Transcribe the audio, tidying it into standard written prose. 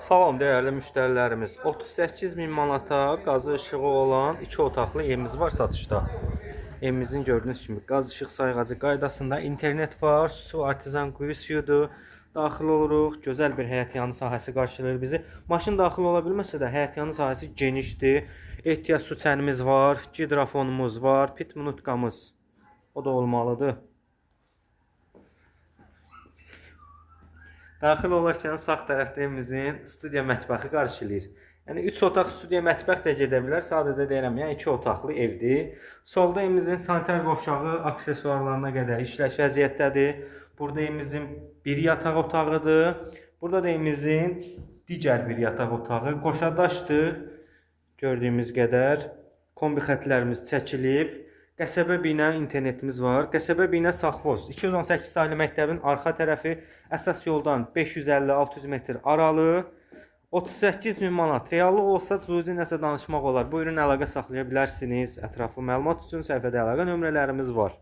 Salam dəyərli müştərilərimiz. 38 min manata qazı işığı olan 2 otaqlı evimiz var satışda. Evimizin gördüyünüz kimi qaz işıq sayğacı qaydasında internet var, su artezan quyu suyudur. Daxil oluruq. Gözəl bir həyətyanı sahəsi qarşılayır bizi. Maşın daxil ola bilməsə də həyətyanı sahəsi genişdir. Ehtiyac su çənimiz var, gidrofonumuz var, pit minutkamız. O da olmalıdır. Daxil olarkən sağ tərəfdə evimizin studiya mətbəxi qarşılayır. Yəni 3 otaq studiya mətbəx də gedə bilər. Sadəcə deyirəm, yəni 2 otaqlı evdir. Solda evimizin sanitar qovşağı aksesuarlarına qədər işləş vəziyyətdədir. Burada evimizin bir yataq otağıdır. Burada da evimizin digər bir yataq otağı qoşadaşdır. Gördüyümüz qədər kombi xətlərimiz çəkilib. Qəsəbə bina internetimiz var. Qəsəbə bina Safxoz. 218 saylı məktəbin arxa tərəfi əsas yoldan 550-600 metr aralı. 38 min manat. Reallıq olsa cüzi nəsə danışmaq olar. Buyurun əlaqə saxlaya bilərsiniz. Ətraflı məlumat üçün səhifədə əlaqə nömrələrimiz var.